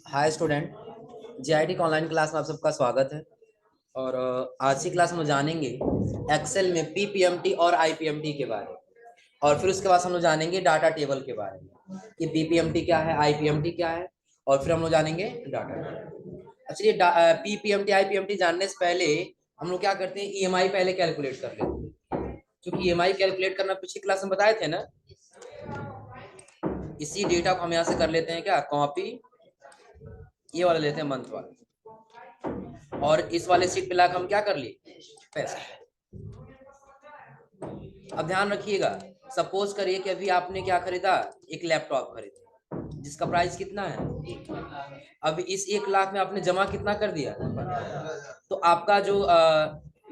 Hi student, GIT का online class में आप सबका स्वागत है। और आज की क्लास में जानेंगे एक्सेल में पीपीएमटी और आईपीएमटी के बारे में, और फिर उसके बाद हम लोग जानेंगे डाटा टेबल के बारे में कि पीपीएमटी क्या है, आईपीएमटी क्या है, और फिर हम लोग जानेंगे डाटा टेबल। चलिए, पीपीएमटी आईपीएमटी जानने से पहले हम लोग क्या करते हैं, ईएमआई पहले कैलकुलेट कर लेते हैं। क्योंकि ईएमआई कैलकुलेट करना पिछली क्लास में बताए थे ना। इसी डेटा को हम यहाँ से कर लेते हैं क्या, कॉपी। ये वाला लेते हैं मंथ वाला, और इस वाले सीट पे लाकर हम क्या कर लिए, पैसा। अब ध्यान रखिएगा, सपोज करिए कि अभी आपने क्या खरीदा, एक लैपटॉप खरीदा जिसका प्राइस कितना है 1 लाख। अब इस 1 लाख में आपने जमा कितना कर दिया, तो आपका जो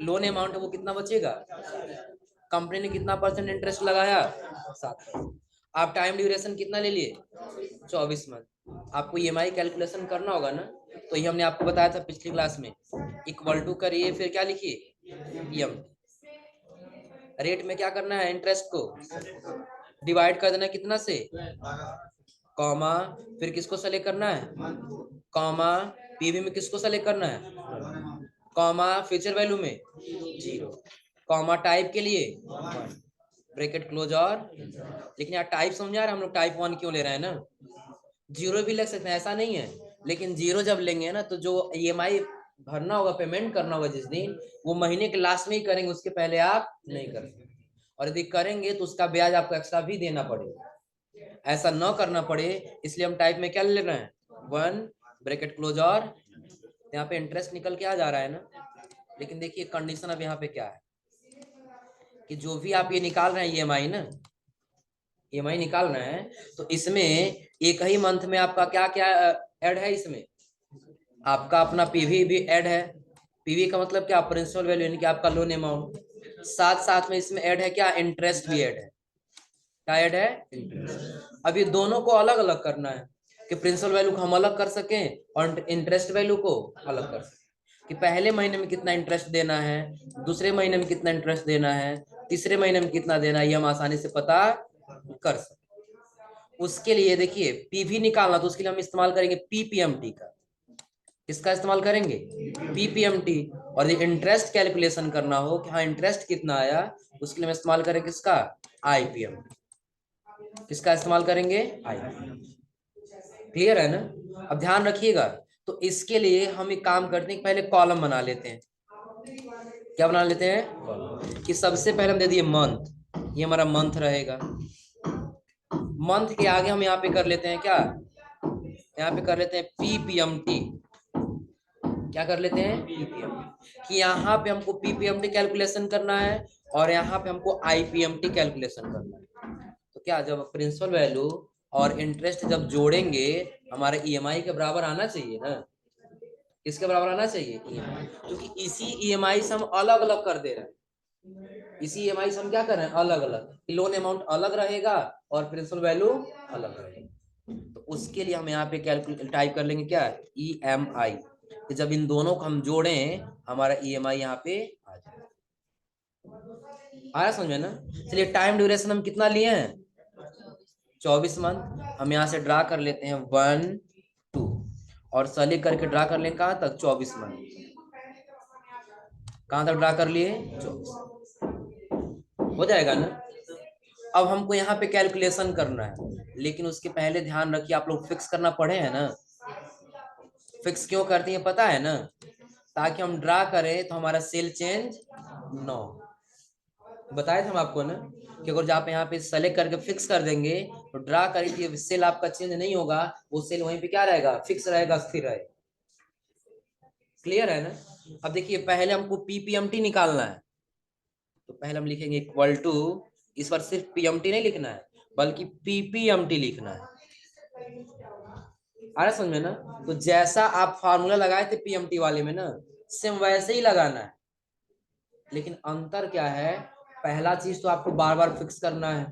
लोन अमाउंट है वो कितना बचेगा। कंपनी ने कितना परसेंट इंटरेस्ट लगाया, 7%। आप टाइम ड्यूरेशन कितना ले लिए, 24 मंथ। आपको ईएमआई कैलकुलेशन करना होगा ना, तो ये हमने आपको बताया था पिछली क्लास में। इक्वल टू करिए, फिर क्या लिखिए, ईएम रेट में क्या करना है, इंटरेस्ट को डिवाइड कर देना कितना से, कॉमा, फिर किसको सेलेक्ट करना है, कॉमा, पीवी में किसको सेलेक्ट करना है, कॉमा, फ्यूचर वैल्यू में 0, कॉमा, टाइप के लिए 1, ब्रैकेट क्लोज। और लेकिन यार टाइप समझा रहे हम लोग, टाइप 1 क्यों ले रहे हैं ना, 0 भी लग सकते हैं, ऐसा नहीं है। लेकिन 0 जब लेंगे ना, तो जो ईएमआई भरना होगा, पेमेंट करना होगा जिस दिन, वो महीने के लास्ट में ही करेंगे, उसके पहले आप नहीं कर सकते। और यदि करेंगे तो उसका ब्याज आपको एक्स्ट्रा भी देना पड़ेगा। ऐसा न करना पड़े, इसलिए हम टाइप में क्या ले रहे हैं, 1, ब्रैकेट क्लोज। और यहाँ पे इंटरेस्ट निकल के आ जा रहा है ना। लेकिन देखिए कंडीशन अब यहाँ पे क्या है कि जो भी आप ये निकाल रहे हैं ईएमआई ना, ईएमआई निकाल रहे हैं, तो इसमें एक ही मंथ में आपका क्या क्या ऐड है, इसमें आपका अपना पीवी भी ऐड है। पीवी का मतलब क्या, प्रिंसिपल वैल्यू, यानी कि आपका लोन अमाउंट। साथ साथ में इसमें ऐड है क्या, इंटरेस्ट भी ऐड है। क्या ऐड है, इंटरेस्ट। अब ये दोनों को अलग अलग करना है कि प्रिंसिपल वैल्यू को हम अलग कर सकें और इंटरेस्ट वैल्यू को अलग कर सकें, कि पहले महीने में कितना इंटरेस्ट देना है, दूसरे महीने में कितना इंटरेस्ट देना है, तीसरे महीने में कितना देना है, ये हम आसानी से पता कर सकते। उसके लिए देखिए पीवी निकालना, तो उसके लिए हम इस्तेमाल करेंगे पीपीएमटी का। किसका इस्तेमाल करेंगे, पीपीएमटी। और ये इंटरेस्ट कैलकुलेशन करना हो कि हाँ इंटरेस्ट कितना आया, उसके लिए हम इस्तेमाल करेंगे किसका, आईपीएमटी। किसका इस्तेमाल करेंगे, आईपीएमटी। क्लियर है ना। अब ध्यान रखिएगा, तो इसके लिए हम एक काम करते हैं, पहले कॉलम बना लेते हैं। क्या बना लेते हैं कि सबसे पहले हम दे दिए मंथ, ये हमारा मंथ रहेगा। मंथ के आगे हम यहाँ पे कर लेते हैं क्या, यहाँ पे कर लेते हैं पीपीएमटी। क्या कर लेते हैं, पीपीएमटी, कि यहाँ पे हमको पीपीएमटी कैलकुलेशन करना है और यहाँ पे हमको आईपीएमटी कैलकुलेशन करना है। तो क्या, जब प्रिंसिपल वैल्यू और इंटरेस्ट जब जोड़ेंगे, हमारे ईएमआई के बराबर आना चाहिए ना। किसके बराबर आना चाहिए, ईएमआई। क्योंकि इसी ईएमआई से हम अलग अलग कर दे रहे हैं, इसी ईएमआई से हम क्या कर रहे हैं, अलग अलग। लोन अमाउंट अलग रहेगा और प्रिंसिपल वैल्यू अलग रहेगा। तो उसके लिए हम यहाँ पे कैलकुलेट टाइप कर लेंगे क्या, ईएमआई। तो जब इन दोनों को हम जोड़ें, हमारा ईएमआई यहाँ पे आ जाएगा। आया समझ में ना। चलिए टाइम ड्यूरेशन हम कितना लिए हैं, 24 मंथ। हम यहाँ से ड्रा कर लेते हैं 1, 2, और सेलेक्ट करके ड्रा कर लें कहाँ तक, 24 मंथ। कहाँ तक ड्रा कर लिए, 24 हो जाएगा ना। अब हमको यहाँ पे कैलकुलेशन करना है, लेकिन उसके पहले ध्यान रखिए, आप लोग फिक्स करना पढ़े हैं ना। फिक्स क्यों करती हैं पता है ना, ताकि हम ड्रा करें तो हमारा सेल चेंज न हो। बताए थे हम आपको ना कि अगर आप यहाँ पे सेलेक्ट करके फिक्स कर देंगे, तो ड्रा करेंगे सेल आपका चेंज नहीं होगा, वो सेल वहीं पे क्या रहेगा, फिक्स रहेगा, स्थिर रहेगा। क्लियर है ना। अब देखिए पहले हमको पीपीएमटी निकालना है, तो पहले हम लिखेंगे इक्वल टू, इस बार सिर्फ पीएमटी नहीं लिखना है बल्कि पीपीएमटी लिखना है। आ रहा समझ में ना। तो जैसा आप फार्मूला लगाए थे पीएमटी वाले में ना, सेम वैसे ही लगाना है। लेकिन अंतर क्या है, पहला चीज तो आपको बार बार फिक्स करना है,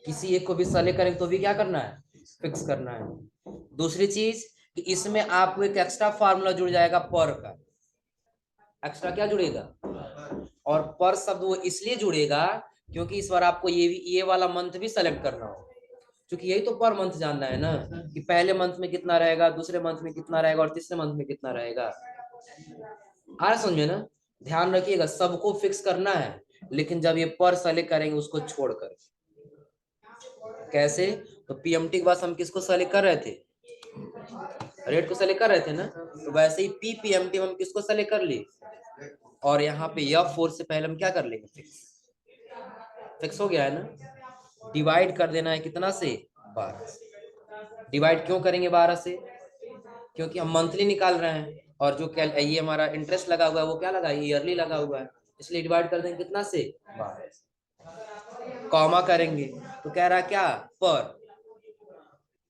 किसी एक को भी सेलेक्ट करेंगे तो भी क्या करना है, फिक्स करना है। दूसरी चीज कि इसमें आपको एक एक्स्ट्रा फार्मूला जुड़ जाएगा पर का। एक्स्ट्रा क्या जुड़ेगा, और पर शब्द वो इसलिए जुड़ेगा क्योंकि इस बार आपको ये वाला मंथ भी सेलेक्ट करना होगा। क्योंकि यही तो पर मंथ जानना है ना, कि पहले मंथ में कितना रहेगा, दूसरे मंथ में कितना रहेगा और तीसरे मंथ में कितना रहेगा। आ समझे ना। ध्यान रखिएगा, सबको फिक्स करना है, लेकिन जब ये पर सेलेक्ट करेंगे उसको छोड़कर। कैसे? तो पीएमटी के बाद हम किसको सेलेक्ट कर रहे थे? रेट को सेलेक्ट कर रहे थे ना, तो वैसे ही पीपीएमटी हम किसको सेलेक्ट कर लिए, और यहाँ पे F4 से पहले हम क्या कर लेंगे? फिक्स हो गया है ना। डिवाइड कर देना है कितना से? 12 से। डिवाइड क्यों करेंगे 12 से? क्योंकि हम मंथली निकाल रहे हैं, और जो ये हमारा इंटरेस्ट लगा हुआ है वो क्या लगा है? ईयरली लगा हुआ है, इसलिए डिवाइड कर देंगे कितना से? 12 से। कॉमा करेंगे तो कह रहा है क्या? पर।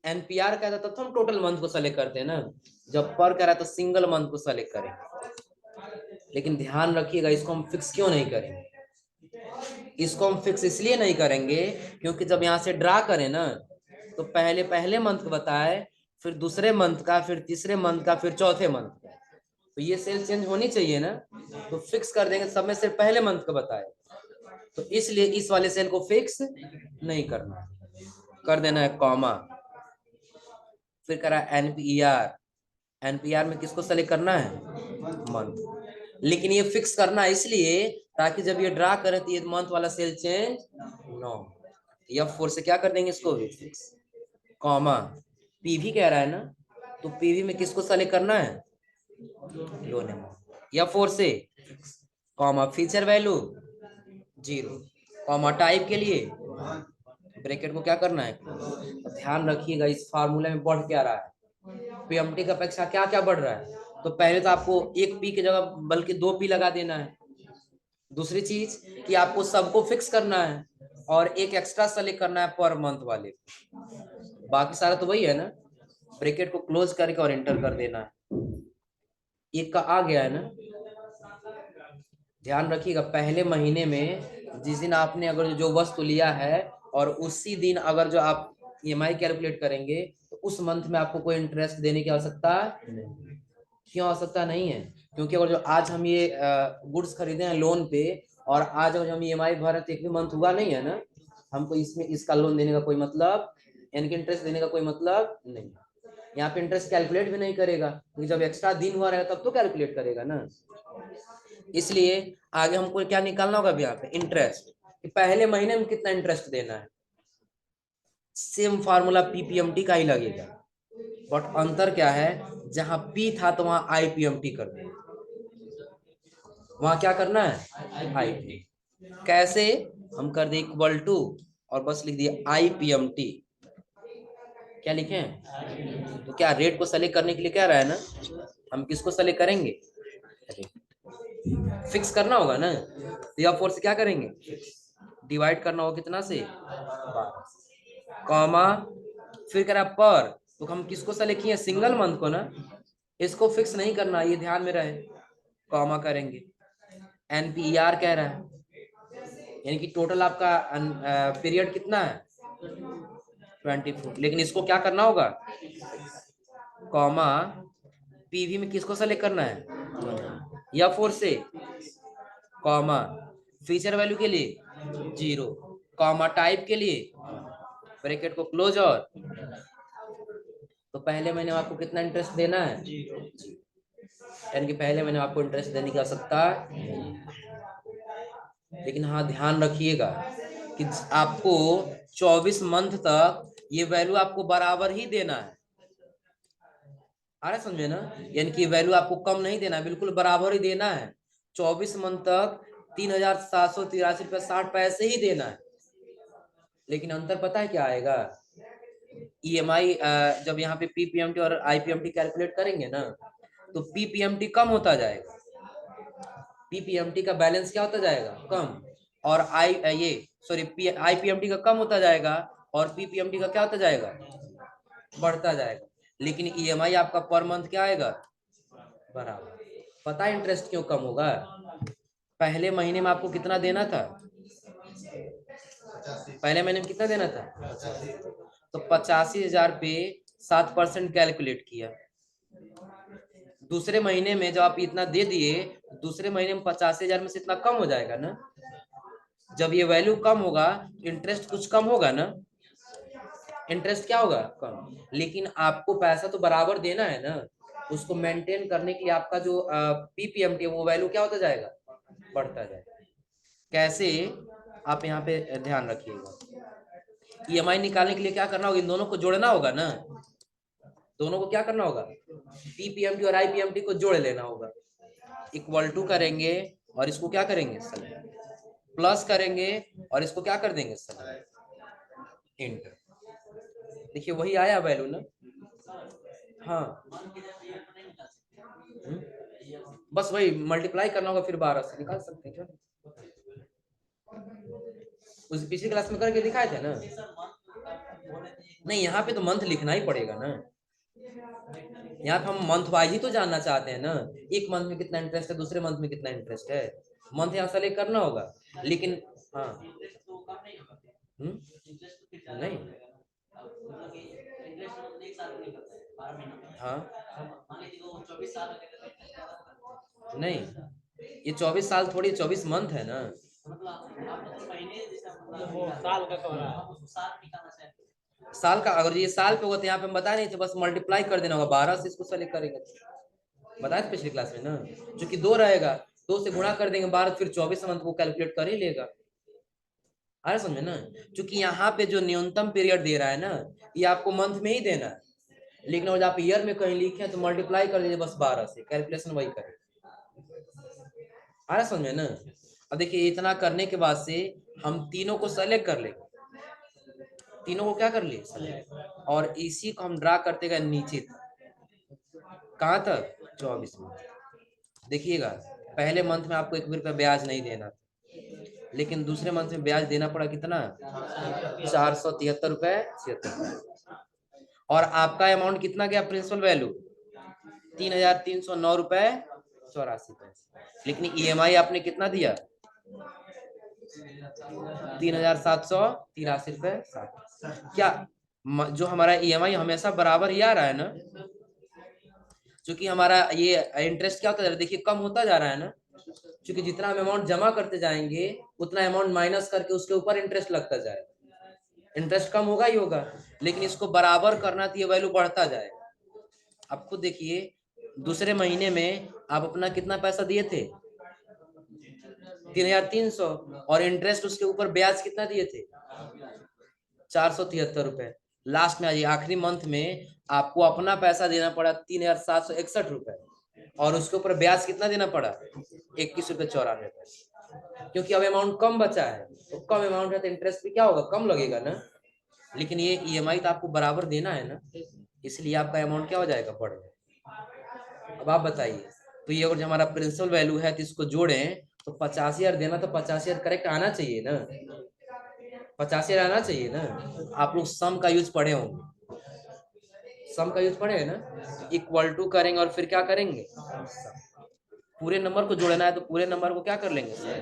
एनपीआर कहता था तो हम टोटल मंथ को सेलेक्ट करते हैं ना, जब पर कह रहा तो सिंगल मंथ को सेलेक्ट करेंगे। लेकिन ध्यान रखिएगा, इसको हम फिक्स क्यों नहीं करेंगे? इसको हम फिक्स इसलिए नहीं करेंगे क्योंकि जब यहाँ से ड्रा करें ना, तो पहले मंथ बताए, फिर दूसरे मंथ का, फिर तीसरे मंथ का, फिर चौथे मंथ का, तो ये सेल चेंज होनी चाहिए ना। तो फिक्स कर देंगे, सब में से पहले मंथ का बताए, तो इसलिए इस वाले सेल को फिक्स नहीं करना, कर देना है कॉमा। फिर करा एनपीआर। एनपीआर में किसको सेलेक्ट करना है? मंथ। लेकिन ये फिक्स करना इसलिए ताकि जब ये ड्रा करें तो ये मंथ वाला सेल चेंज नो। F4 से क्या कर देंगे इसको भी फिक्स, कॉमा। पीवी कह रहा है ना, तो पीवी में किसको सेलेक्ट करना है? लो नेम। F4 से comma, feature value 0, comma type के लिए ब्रैकेट को क्या करना है? तो ध्यान रखिएगा, इस फार्मूले में बढ़ क्या रहा है? पीएमटी का अपेक्षा क्या क्या बढ़ रहा है? तो पहले तो आपको एक पी की जगह बल्कि 2 पी लगा देना है। दूसरी चीज कि आपको सबको फिक्स करना है और एक एक्स्ट्रा सेलेक्ट करना है पर मंथ वाले। बाकी सारा तो वही है ना। ब्रैकेट को क्लोज करके और एंटर कर देना है। एक का आ गया है ना। ध्यान रखिएगा, पहले महीने में जिस दिन आपने अगर जो वस्तु लिया है और उसी दिन अगर जो आप ईएमआई कैलकुलेट करेंगे, तो उस मंथ में आपको कोई इंटरेस्ट देने की आवश्यकता नहीं। क्यों आवश्यकता नहीं है? क्योंकि अगर जो आज हम ये गुड्स खरीदे हैं लोन पे, और आज अगर हम ईएमआई भरे तो एक भी मंथ हुआ नहीं है ना, हमको इसमें इसका लोन देने का कोई मतलब, यानी कि इंटरेस्ट देने का कोई मतलब नहीं। यहाँ पे इंटरेस्ट कैलकुलेट भी नहीं करेगा, क्योंकि जब एक्स्ट्रा दिन हुआ रहेगा तब तो कैलकुलेट करेगा ना। इसलिए आगे हमको क्या निकालना होगा यहाँ पे? इंटरेस्ट, कि पहले महीने में कितना इंटरेस्ट देना है। सेम फार्मूला पीपीएमटी का ही लगेगा, बट अंतर क्या है? जहां पी था तो वहां आईपीएमटी कर देंगे, वहां क्या करना है? आईपी। कैसे? हम कर दे इक्वल टू और बस लिख दिए आईपीएमटी। क्या लिखे? तो क्या रेट को सेलेक्ट करने के लिए क्या रहा है ना, हम किसको सेलेक्ट करेंगे? फिक्स करना होगा ना, तो या 4 से क्या करेंगे? डिवाइड करना होगा कितना से? 12, कॉमा, फिर करा पर, तो हम किसको सेलेक्ट किए? सिंगल मंथ को ना। इसको फिक्स नहीं करना, ये ध्यान में रहे। कॉमा करेंगे, एनपीआर कह रहा है, यानी कि टोटल आपका पीरियड कितना है? 24। लेकिन इसको क्या करना होगा? कॉमा, पीवी में किसको सेलेक्ट करना है? F4 से, कॉमा, फीचर वैल्यू के लिए 0, कॉमा टाइप के लिए ब्रैकेट को क्लोज। और तो पहले महीने में आपको कितना इंटरेस्ट देना है? यानी कि पहले महीने आपको इंटरेस्ट देने की आवश्यकता। लेकिन हाँ ध्यान रखिएगा कि आपको 24 मंथ तक ये वैल्यू आपको बराबर ही देना है। आ रहा समझे ना, यानी कि वैल्यू आपको कम नहीं देना है, बिल्कुल बराबर ही देना है। 24 मंथ तक 3,783 रुपये 60 पैसे ही देना है। लेकिन अंतर पता है क्या आएगा? ईएमआई जब यहाँ पे पीपीएमटी और आईपीएमटी कैलकुलेट करेंगे ना, तो पीपीएमटी कम होता जाएगा, पीपीएमटी का बैलेंस क्या होता जाएगा? कम। और आईपीएमटी का कम होता जाएगा, और पीपीएमटी का क्या होता जाएगा? बढ़ता जाएगा। लेकिन ईएमआई आपका पर मंथ क्या आएगा? बराबर। पता है इंटरेस्ट क्यों कम होगा? पहले महीने में आपको कितना देना था? पहले महीने में कितना देना था? तो 85,000 पे 7% कैलकुलेट किया। दूसरे महीने में जब आप इतना दे दिए, दूसरे महीने में 85,000 में से इतना कम हो जाएगा ना। जब ये वैल्यू कम होगा, इंटरेस्ट कुछ कम होगा ना, इंटरेस्ट क्या होगा? कम। लेकिन आपको पैसा तो बराबर देना है ना, उसको मेंटेन करने के लिए आपका जो पीपीएमटी वो वैल्यू क्या होता जाएगा? बढ़ता जाएगा। कैसे? आप यहाँ पे ध्यान रखिएगा, ईएमआई निकालने के लिए क्या करना होगा? इन दोनों को जोड़ना होगा ना, दोनों को क्या करना होगा? पीपीएमटी और आईपीएमटी को जोड़ लेना होगा, इक्वल टू करेंगे और इसको क्या करेंगे? प्लस करेंगे और इसको क्या कर देंगे? इंटर। देखिए वही आया वैल्यू ना। हाँ बस वही मल्टीप्लाई करना होगा, फिर 12 से निकाल सकते हैं क्या? उस पिछली क्लास में करके दिखाए थे ना। नहीं यहाँ पे तो मंथ लिखना ही पड़ेगा ना, यहाँ पे हम मंथ वाइज ही तो जानना चाहते हैं ना, एक मंथ में कितना इंटरेस्ट है, दूसरे मंथ में कितना इंटरेस्ट है, मंथ यहाँ सेलेक्ट करना होगा। लेकिन हाँ नहीं हाँ नहीं, ये 24 साल थोड़ी, 24 मंथ है ना। साल का अगर ये साल पे होगा तो यहाँ पे हम बता नहीं थे, बस मल्टीप्लाई कर देना होगा 12 से, इसको सेलेक्ट करेंगे। बताया पिछली क्लास में ना, क्योंकि 2 रहेगा, 2 से गुणा कर देंगे 12, फिर 24 मंथ को कैलकुलेट कर ही लेगा। आ रहा समझे ना, क्योंकि यहाँ पे जो न्यूनतम पीरियड दे रहा है ना, ये आपको मंथ में ही देना है, लेकिन अगर आप ईयर में कहीं लिखे तो मल्टीप्लाई कर दीजिए बस 12 से, कैलकुलेशन वही करें। आ रहा समझ में ना। अब देखिए इतना करने के बाद से हम तीनों को सेलेक्ट कर लेंगे, तीनों को क्या कर लिए सेलेक्ट, और इसी को हम ड्रा करते गए नीचे तक। कहाँ तक? 24 मंथ। देखिएगा पहले मंथ में आपको 1 भी रुपया ब्याज नहीं देना, लेकिन दूसरे मंथ में ब्याज देना पड़ा कितना? 473 रुपए 76। और आपका अमाउंट कितना गया? प्रिंसिपल वैल्यू 3,309 रुपए 84 पैसे। लेकिन ईएमआई आपने कितना दिया? 3,783 रुपए 60। क्या जो हमारा ईएमआई हमेशा बराबर ही आ रहा है ना, क्योंकि हमारा ये इंटरेस्ट क्या होता जा रहा है? देखिए कम होता जा रहा है ना, क्योंकि जितना हम अमाउंट जमा करते जाएंगे उतना अमाउंट माइनस करके उसके ऊपर इंटरेस्ट लगता जाएगा, इंटरेस्ट कम होगा ही होगा, लेकिन इसको बराबर करना तो ये वैल्यू बढ़ता जाएगा। आप खुद देखिए दूसरे महीने में आप अपना कितना पैसा दिए थे? 3,300, और इंटरेस्ट उसके ऊपर ब्याज कितना दिए थे? 473 रुपए। लास्ट में आइए आखिरी मंथ में आपको अपना पैसा देना पड़ा 3,761 रुपए, और उसके ऊपर ब्याज कितना देना पड़ा? 21 रुपए 94 पैसे। क्योंकि अब अमाउंट कम बचा है, तो कम अमाउंट है तो इंटरेस्ट भी क्या होगा? कम लगेगा ना। लेकिन ये ईएमआई तो आपको बराबर देना है ना, इसलिए आपका अमाउंट क्या हो जाएगा? बढ़ जाएगा। अब आप बताइए, तो ये अगर हमारा प्रिंसिपल वैल्यू है तो इसको जोड़ें तो 85,000 देना, तो 85,000 करेक्ट आना चाहिए ना, 85,000 आना चाहिए ना। आप लोग सम का यूज पढ़े होंगे, सम का यूज पढ़े है ना, इक्वल टू करेंगे और फिर क्या करेंगे? पूरे नंबर को जोड़ना है तो पूरे नंबर को क्या कर लेंगे सर?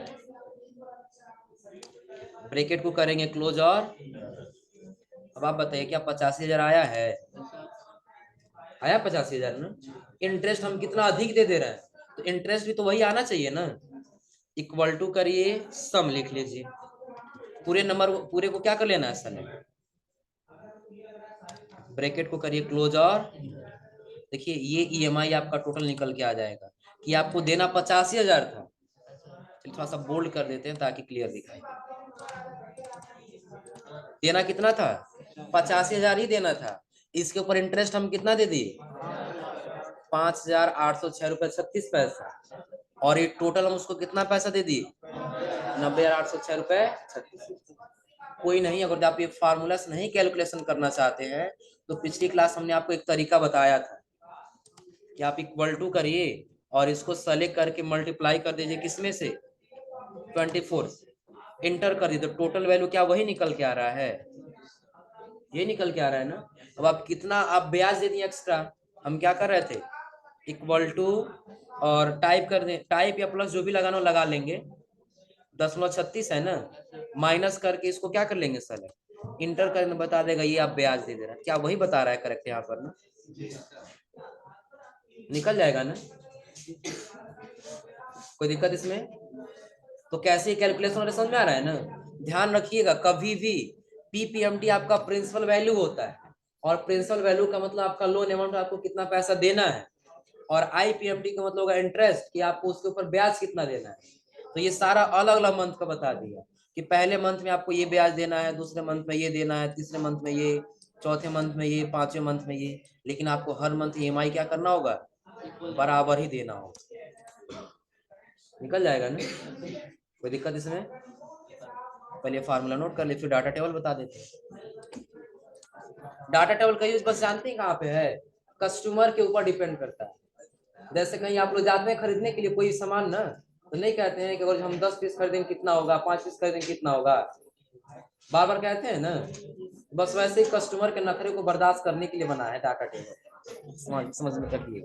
ब्रैकेट को करेंगे क्लोज, और अब आप बताइए क्या 85,000 आया है? आया 85,000 ना। इंटरेस्ट हम कितना अधिक दे रहे हैं, तो इंटरेस्ट भी तो वही आना चाहिए ना। इक्वल टू करिए, सम लिख लीजिए, पूरे नंबर पूरे को क्या कर लेना है सर? ब्रैकेट को करिए क्लोज, और देखिए ये ईएमआई आपका टोटल निकल के आ जाएगा कि आपको देना 85,000 था। चलिए थोड़ा सा बोल्ड कर देते हैं ताकि क्लियर दिखाई। देना कितना था? 85,000 ही देना था। इसके ऊपर इंटरेस्ट हम कितना दे दिए? 5,806 रुपए 36 पैसा, और ये टोटल हम उसको कितना पैसा दे दिए? 90,806 रुपए 36। कोई नहीं, अगर आप ये फार्मूला से नहीं कैलकुलेशन करना चाहते हैं तो पिछली क्लास हमने आपको एक तरीका बताया था कि आप इक्वल टू करिए और इसको सेलेक्ट करके मल्टीप्लाई कर दीजिए किसमें से? 24। इंटर कर दीजिए तो टोटल वैल्यू क्या वही निकल के आ रहा है? ये निकल के आ रहा है ना। अब आप कितना आप ब्याज दे दिए एक्स्ट्रा, हम क्या कर रहे थे? इक्वल टू और टाइप कर दें, टाइप या प्लस जो भी लगाना हो लगा लेंगे, 10,36 है ना, माइनस करके इसको क्या कर लेंगे सर? इंटर करने बता देगा ये आप ब्याज दे रहे हैं, क्या वही बता रहा है करेक्ट यहाँ पर ना? निकल जाएगा ना, कोई दिक्कत इसमें? तो कैसे कैलकुलेशन समझ में आ रहा है ना। ध्यान रखिएगा कभी भी पीपीएमटी आपका प्रिंसिपल वैल्यू होता है, और प्रिंसिपल वैल्यू का मतलब आपका लोन अमाउंट, आपको कितना पैसा देना है, और आईपीएमटी का मतलब होगा इंटरेस्ट, कि आपको उसके ऊपर ब्याज कितना देना है। तो ये सारा अलग अलग मंथ का बता दिया कि पहले मंथ में आपको ये ब्याज देना है, दूसरे मंथ में ये देना है, तीसरे मंथ में ये, चौथे मंथ में ये, पांचवें मंथ में ये। लेकिन आपको हर मंथ ईएमआई क्या करना होगा, बराबर ही देना होगा। निकल जाएगा ना, कोई दिक्कत इसमें? पहले फार्मूला नोट कर ले, फिर डाटा टेबल बता देते हैं। डाटा टेबल का यूज बस जानते हैं कहाँ पे है, कस्टमर के ऊपर डिपेंड करता है। जैसे कहीं आप लोग जाते हैं खरीदने के लिए कोई सामान ना, तो नहीं कहते हैं कि अगर हम 10 पीस खरीदेंगे कितना होगा, 5 पीस खरीदेंगे कितना होगा, बार बार कहते हैं ना। बस वैसे ही कस्टमर के नखरे को बर्दाश्त करने के लिए बना है डाटा टेबल। समझ में रखिए,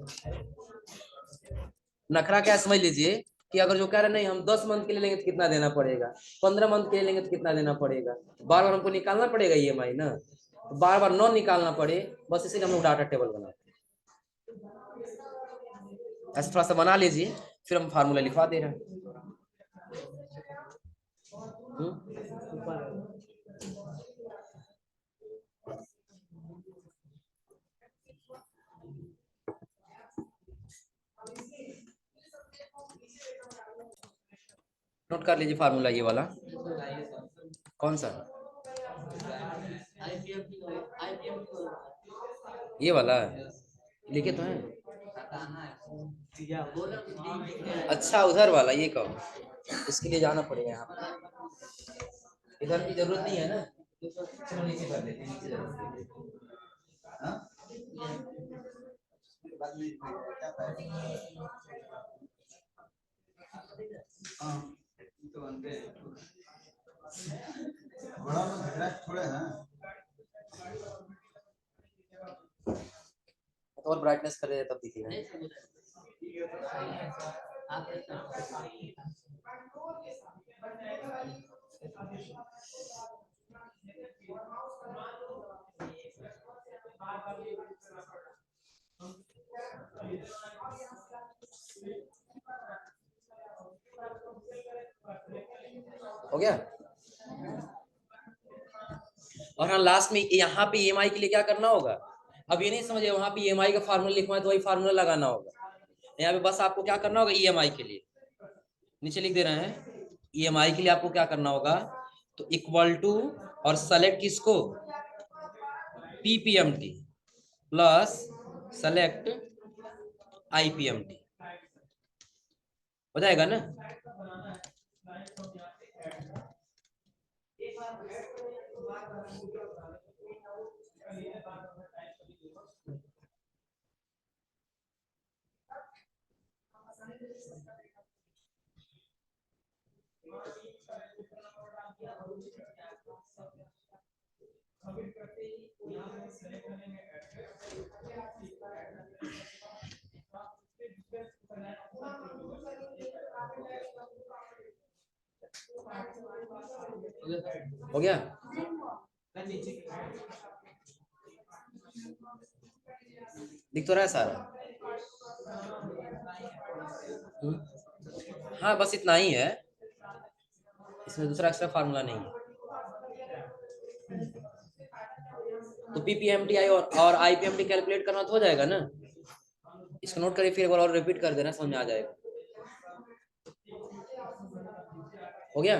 नखरा क्या समझ लीजिए कि अगर जो कह रहे नहीं हम 10 मंथ के लिए लेंगे तो कितना देना पड़ेगा, 15 मंथ के लिए लेंगे तो कितना देना पड़ेगा, बार बार हमको निकालना पड़ेगा ईएमआई ना, तो बार बार न निकालना पड़े, बस इसीलिए हम लोग डाटा टेबल बनाते हैं। ऐसे थोड़ा सा बना लीजिए, फिर हम फार्मूला लिखवा दे रहे हैं। नोट कर लीजिए फार्मूला ये वाला। कौन सा? ये वाला लिखे तो है। अच्छा उधर वाला, ये कहो, इसके लिए जाना पड़ेगा यहाँ पे, इधर की जरूरत नहीं है ना। चलो नीचे कर लेते हैं, नीचे जरूरत और ब्राइटनेस कर तब दिखेगा। हो गया। और हाँ लास्ट में यहाँ पे ईएमआई के लिए क्या करना होगा, अब ये नहीं समझे वहां पे ईएमआई का फार्मूला लिखवा है तो वही फार्मूला लगाना होगा। यहाँ पे बस आपको क्या करना होगा, ईएमआई के लिए नीचे लिख दे रहे हैं, ईएमआई के लिए आपको क्या करना होगा, तो इक्वल टू और सेलेक्ट किसको, पीपीएमटी प्लस सेलेक्ट आईपीएमटी, हो जाएगा ना। हो गया। दिख तो रहा है सारा। हाँ बस इतना ही है, इसमें दूसरा एक्स्ट्रा फार्मूला नहीं है। तो पीपीएमटी और आईपीएमटी कैलकुलेट करना तो हो जाएगा ना। इसको नोट करिए, फिर एक बार और रिपीट कर देना, समझ में आ जाएगा। हो गया।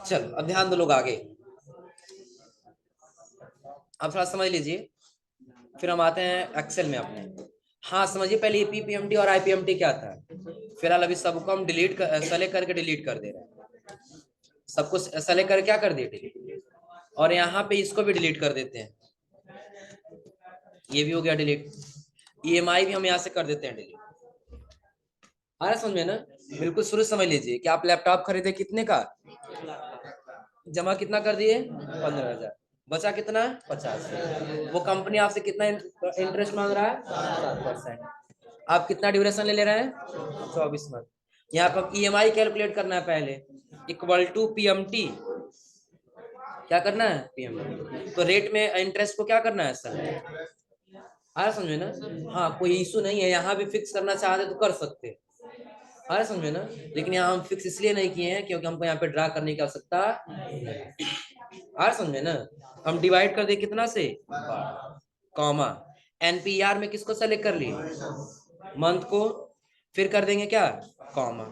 चल अब ध्यान दो लोग आगे, अब थोड़ा समझ लीजिए, फिर हम आते हैं एक्सेल में अपने। हाँ समझिए पहले पीपीएमटी और आईपीएमटी क्या था। फिलहाल अभी सबको हम डिलीट कर, सेलेक्ट करके डिलीट कर दे रहे हैं, सबको सेलेक्ट करके क्या कर दिए, डिलीट। और यहाँ पे इसको भी डिलीट कर देते हैं, ये भी हो गया डिलीट। ईएमआई भी हम यहाँ से कर देते हैं डिलीट। आ रहा समझ में ना, बिल्कुल शुरू समझ लीजिए कि आप लैपटॉप खरीदे कितने का, जमा कितना कर दिए 15,000, बचा कितना 50। वो कंपनी आपसे कितना इंटरेस्ट मांग रहा है 7%। आप कितना ड्यूरेशन ले रहे हैं 24 मंथ। यहाँ पर ईएमआई कैलकुलेट करना है पहले, इक्वल टू पीएमटी क्या करना है, पीएम। तो रेट में इंटरेस्ट को क्या करना है सर, आया समझे ना। हाँ कोई इशू नहीं है, यहाँ भी फिक्स करना चाहते तो कर सकते हैं, आया समझे ना। लेकिन यहाँ हम फिक्स इसलिए नहीं किए हैं क्योंकि हमको यहाँ पे ड्रा करने की आवश्यकता, आया समझे ना। हम डिवाइड कर दे कितना से, कॉमा, एनपीआर में किसको सेलेक्ट कर लिए, मंथ को, फिर कर देंगे क्या, कॉमा,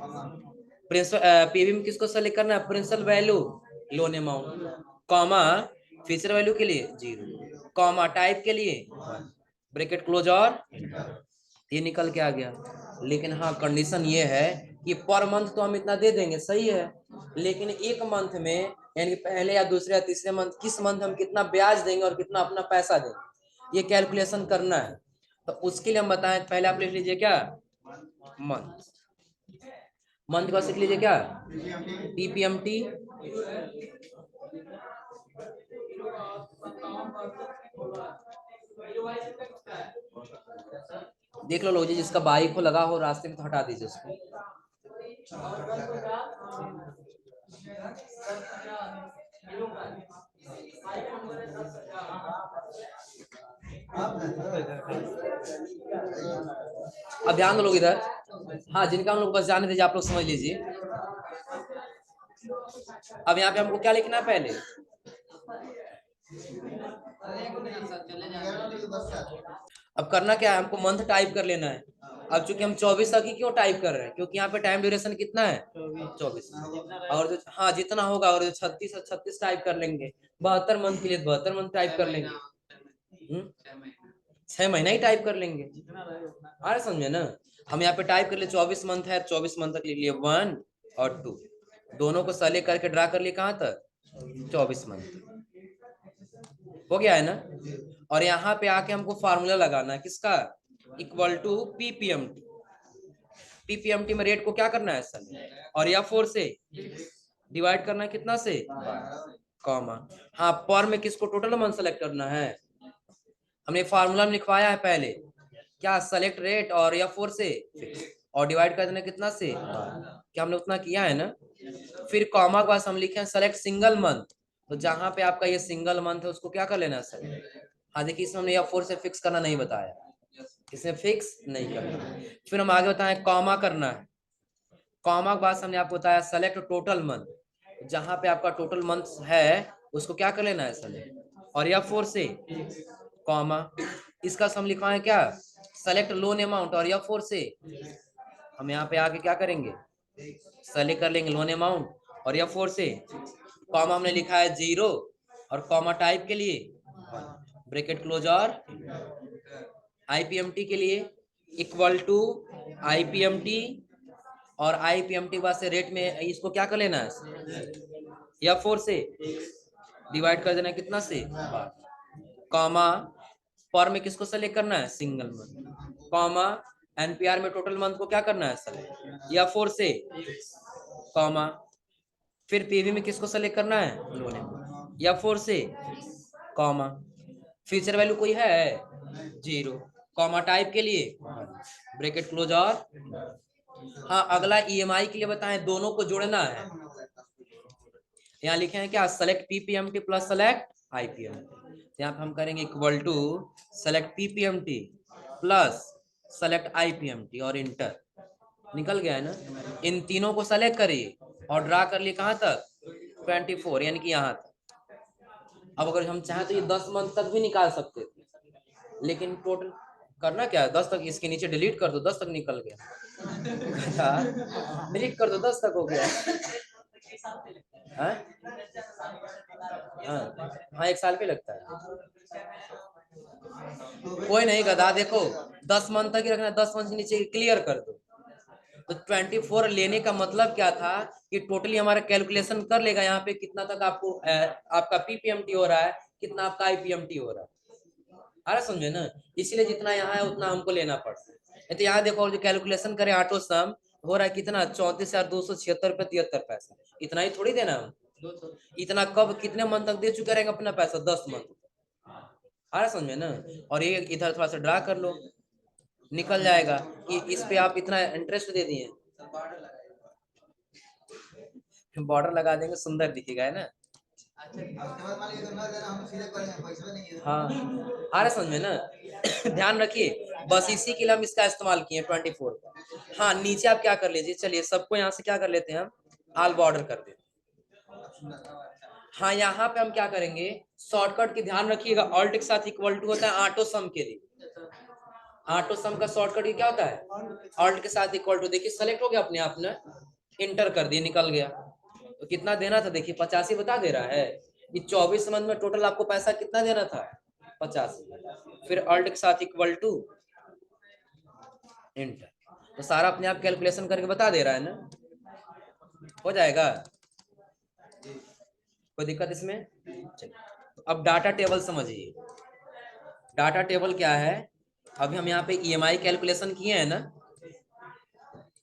प्रिंसिपल पीवी में किसको सेलेक्ट करना है, principal value, loan amount, comma, feature value के लिए 0, कॉमा, टाइप के लिए 1, ब्रैकेट क्लोज और ये निकल के आ गया। लेकिन हाँ कंडीशन ये है कि पर मंथ तो हम इतना दे देंगे, सही है, लेकिन एक मंथ में यानी पहले या दूसरे या तीसरे मंथ, किस मंथ हम कितना ब्याज देंगे और कितना अपना पैसा देंगे, ये कैलकुलेशन करना है। तो उसके लिए हम बताएं, पहले आप लिख लीजिए क्या, मंथ, मंथ का सीख लीजिए क्या, पीपीएमटी, देख लो लोग जी, जिसका बाइक हो लगा हो रास्ते में तो हटा दीजिए उसको। अब ध्यान दो लोग इधर, हाँ जिनका हम लोग बस जाने दीजिए, आप लोग समझ लीजिए। अब यहाँ पे हमको क्या लिखना है पहले, अब करना क्या है, हमको मंथ टाइप कर लेना है। अब चूंकि हम 24 तक ही क्यों टाइप कर रहे हैं, क्योंकि यहाँ पे टाइम ड्यूरेशन कितना है, 24, और जो हाँ जितना होगा, और जो 36 36 टाइप कर लेंगे, 72 मंथ के लिए 72 मंथ टाइप कर लेंगे, 6 महीना ही टाइप कर लेंगे, आ रहा समझे ना। हम यहाँ पे टाइप कर लिए 24 मंथ है, 24 मंथ तक लिख लिए 1 और 2, दोनों को सेलेक्ट करके ड्रा कर लिए कहाँ तक, 24 मंथ, हो गया है ना। और यहाँ पे आके हमको फार्मूला लगाना है किसका, इक्वल टू पीपीएमटी, पीपीएमटी में रेट को क्या करना है सर, और या 4 से डिवाइड करना है कितना से, कॉमा, हाँ पर में किसको, टोटल मंथ सेलेक्ट करना है, हमने फार्मूला में लिखवाया है पहले क्या, सेलेक्ट रेट और या 4 से और डिवाइड कर देना कितना से, क्या हमने उतना किया है ना। फिर कॉमा के पास हम लिखे हैं सेलेक्ट सिंगल मंथ, तो जहां पे आपका ये सिंगल मंथ है उसको क्या कर लेना है सर, हाँ देखिए इसमें हमने या 4 से फिक्स करना नहीं बताया, इसमें फिक्स नहीं करना। फिर हम आगे बताएं कॉमा करना है, कॉमा के बाद हमने आपको बताया सेलेक्ट टोटल मंथ, जहां पे आपका टोटल मंथ है उसको क्या कर लेना है सेलेक्ट, और या 4 से कॉमा, इसका हम लिखवाएं क्या, सेलेक्ट लोन अमाउंट, और या 4 से हम यहाँ पे आके क्या करेंगे, सेलेक्ट कर लेंगे लोन अमाउंट, और या 4 से कॉमा हमने लिखा है 0, और कॉमा टाइप के लिए ब्रैकेट क्लोज और आईपीएमटी के लिए इक्वल टू आईपीएमटी, और आईपीएमटी के बाद से रेट में इसको क्या कर लेना है, या 4 से डिवाइड कर देना कितना से, कॉमा, पर में किसको सेलेक्ट करना है, सिंगल मंथ, कॉमा, एनपीआर में टोटल मंथ को क्या करना है सेलेक्ट, या 4 से कॉमा, फिर पीवी में किसको सेलेक्ट करना है, लोन, या 4 से कॉमा, फ्यूचर वैल्यू कोई है 0, कॉमा टाइप के लिए ब्रैकेट क्लोज और हाँ अगला ईएमआई के लिए बताएं, दोनों को जोड़ना है, यहाँ लिखे हैं क्या, select PPMT plus select IPMT, यहाँ पे हम करेंगे equal to select PPMT plus select IPMT और इंटर, निकल गया है ना। इन तीनों को सेलेक्ट करिए और ड्रा कर लिए कहां तक, 24 यानी कि यहाँ तक। अब अगर हम चाहें तो ये 10 मंथ तक भी निकाल सकते थे, लेकिन टोटल करना क्या है, 10 तक, इसके नीचे डिलीट कर दो, 10 तक निकल गया, डिलीट कर दो 10 तक हो गया, हाँ हाँ 1 साल पे लगता है, कोई नहीं गधा, देखो 10 मंथ तक ही रखना, 10 मंथ से नीचे क्लियर कर दो। तो 24 लेने का मतलब क्या था कि टोटली हमारा कैलकुलेशन कर लेगा यहाँ पे कितना तक आपको आपका पीपीएमटी हो रहा है, कितना आपका आईपीएमटी हो रहा है, अरे समझे ना। इसीलिए जितना यहाँ है उतना हमको लेना पड़ता है। तो यहाँ देखो जो कैलकुलेशन करें ऑटो सम हो रहा है कितना, 34,276 रुपये 73 पैसा, इतना ही थोड़ी देना हम, इतना कब कितने मंथ तक दे चुके रहेंगे अपना पैसा, 10 मंथ, अरे समझे ना। और ये इधर थोड़ा सा ड्रा कर लो, निकल जाएगा कि इस पे आप इतना इंटरेस्ट दे दिए, बॉर्डर लगा देंगे सुंदर दिखेगा, है ना। हाँ आ रहा समझ में ना। ध्यान रखिए, बस इसी के लिए हम इसका इस्तेमाल किए 24 का। हाँ नीचे आप क्या कर लीजिए, चलिए सबको यहाँ से क्या कर लेते हैं हम, ऑल बॉर्डर कर देते हैं। हाँ यहाँ पे हम क्या करेंगे, शॉर्टकट की ध्यान रखिएगा, ऑल्ट के साथ इक्वल टू होता है ऑटो सम के लिए। ऑटो सम का शॉर्टकट क्या होता है, ऑल्ट के साथ इक्वल टू। देखिए सेलेक्ट हो गया अपने आप ना, इंटर कर दिए, निकल गया। तो कितना देना था, देखिए 85 बता दे रहा है। ये 24 मंथ में टोटल आपको पैसा कितना देना था, 85। फिर ऑल्ट के साथ इक्वल टू इंटर, तो सारा अपने आप कैलकुलेशन करके बता दे रहा है ना, हो जाएगा, कोई दिक्कत इसमें। चलिए तो अब डाटा टेबल समझिए। डाटा टेबल क्या है, अभी हम यहाँ पे ईएमआई कैलकुलेशन किए हैं ना,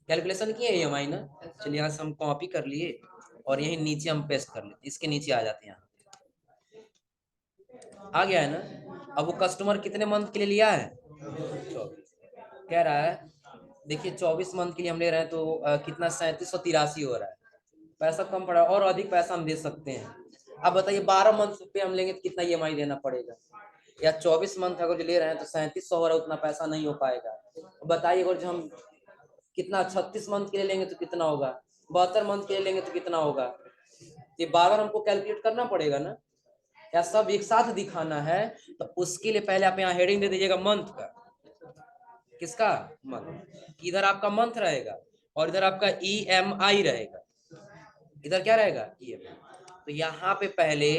कैलकुलेशन किए ईएमआई ना। चलिए यहाँ से हम कॉपी कर लिए और यही नीचे हम पेस्ट कर लेते, इसके नीचे आ जाते हैं, यहाँ आ गया है ना। अब वो कस्टमर कितने मंथ के लिए लिया है, 24 कह रहा है। देखिए 24 मंथ के लिए हम ले रहे हैं तो कितना 3783 हो रहा है, पैसा कम पड़ा और अधिक पैसा हम दे सकते हैं। अब बताइए 12 मंथ पे हम लेंगे तो कितना ईएमआई देना पड़ेगा, या 24 मंथ अगर जो ले रहे हैं तो 3700 हो रहा है, उतना पैसा नहीं हो पाएगा। बताइए अगर जो हम कितना 36 मंथ के लिए लेंगे तो कितना होगा, 72 मंथ के लिए लेंगे तो कितना होगा, ये बार बार हमको कैलकुलेट करना पड़ेगा ना, या सब एक साथ दिखाना है। तो उसके लिए पहले आप यहाँ हेडिंग दे दीजिएगा मंथ का, किसका, मंथ। इधर आपका मंथ रहेगा और इधर आपका ईएमआई रहेगा, इधर क्या रहेगा, ईएमआई। तो यहाँ पे पहले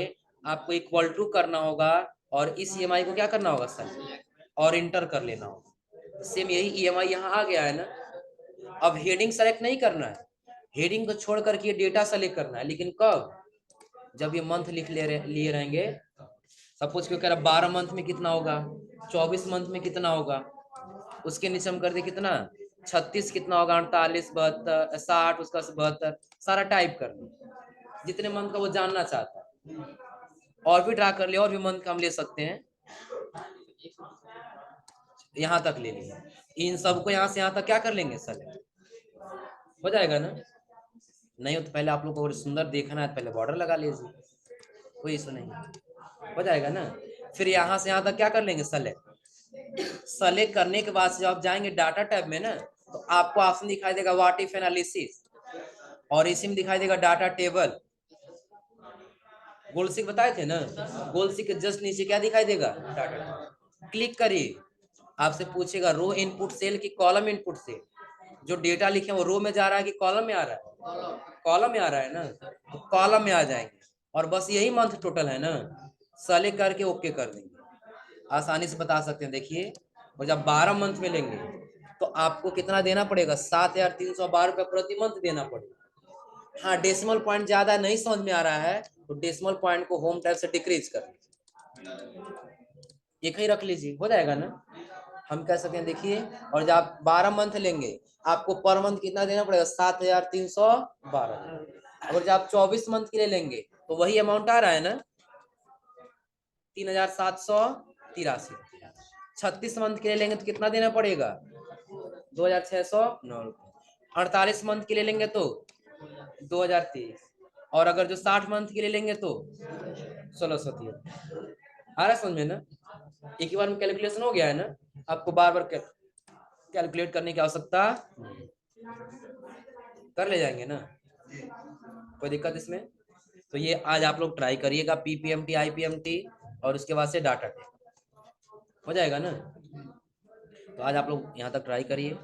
आपको इक्वल टू करना होगा और इस ईएमआई को क्या करना होगा सर, और इंटर कर लेना होगा। सेम यही ईएमआई यहाँ आ गया है ना। अब हेडिंग सेलेक्ट नहीं करना है, हेडिंग को छोड़ करके ये डेटा सेलेक्ट करना है, लेकिन कब, जब ये मंथ लिख लिए रहेंगे। सपोज क्यों कह रहा 12 मंथ में कितना होगा, 24 मंथ में कितना होगा, उसके नीचे हम कर दे कितना 36 कितना होगा, 48 72 60 उसका 72, सारा टाइप कर दे, जितने मंथ का वो जानना चाहता है। और भी ड्रा कर ले, और भी मंथ का हम ले सकते हैं, यहाँ तक ले लिया। इन सबको यहाँ से यहाँ तक क्या कर लेंगे सर, हो जाएगा ना। नहीं हो तो पहले आप लोग को और सुंदर देखना है, पहले बॉर्डर लगा लीजिए, कोई इशू नहीं, हो जाएगा ना। फिर यहाँ से यहाँ तक क्या कर लेंगे, सेलेक्ट। सेलेक्ट करने के बाद से जब आप जाएंगे डाटा टैब में ना, तो आपको ऑप्शन दिखाई देगा व्हाट इफ एनालिसिस, और इसी में दिखाई देगा डाटा टेबल। गोलसी बताए थे ना, गोलसी के जस्ट नीचे क्या दिखाई देगा, डाटा। क्लिक करिए, आपसे पूछेगा रो इनपुट सेल की कॉलम इनपुट सेल, जो डेटा लिखे वो रो में जा रहा है कि कॉलम में आ रहा है, कॉलम में आ रहा है ना, तो कॉलम में आ जाएंगे। और बस यही मंथ टोटल है ना, सेलेक्ट करके ओके कर देंगे, आसानी से बता सकते हैं। देखिए और जब 12 मंथ में लेंगे तो आपको कितना देना पड़ेगा, 7312 रुपये प्रति मंथ देना पड़ेगा। हाँ डेसिमल पॉइंट ज्यादा नहीं समझ में आ रहा है तो डेसिमल पॉइंट को होम टैब से डिक्रीज कर एक ही रख लीजिए, हो जाएगा ना। हम कह सकते हैं देखिए, और जब आप 12 मंथ लेंगे आपको पर मंथ कितना देना पड़ेगा, 7312। अगर जब आप 24 मंथ के लिए लेंगे तो वही अमाउंट आ रहा है ना, 3783। 36 मंथ के लिए लेंगे तो कितना देना पड़ेगा, 2609 रुपये। 48 मंथ के लिए लेंगे तो 2023, और अगर जो 60 मंथ के लिए लेंगे तो 1673। आ रहा समझ में ना, एक ही बार में कैलकुलेशन हो गया है ना, आपको बार बार कैलकुलेट करने की आवश्यकता, कर ले जाएंगे ना, कोई दिक्कत इसमें। तो ये आज आप लोग ट्राई करिएगा, पीपीएमटी आईपीएमटी और उसके बाद से डाटा टेबल, हो जाएगा ना। तो आज आप लोग यहाँ तक ट्राई करिए।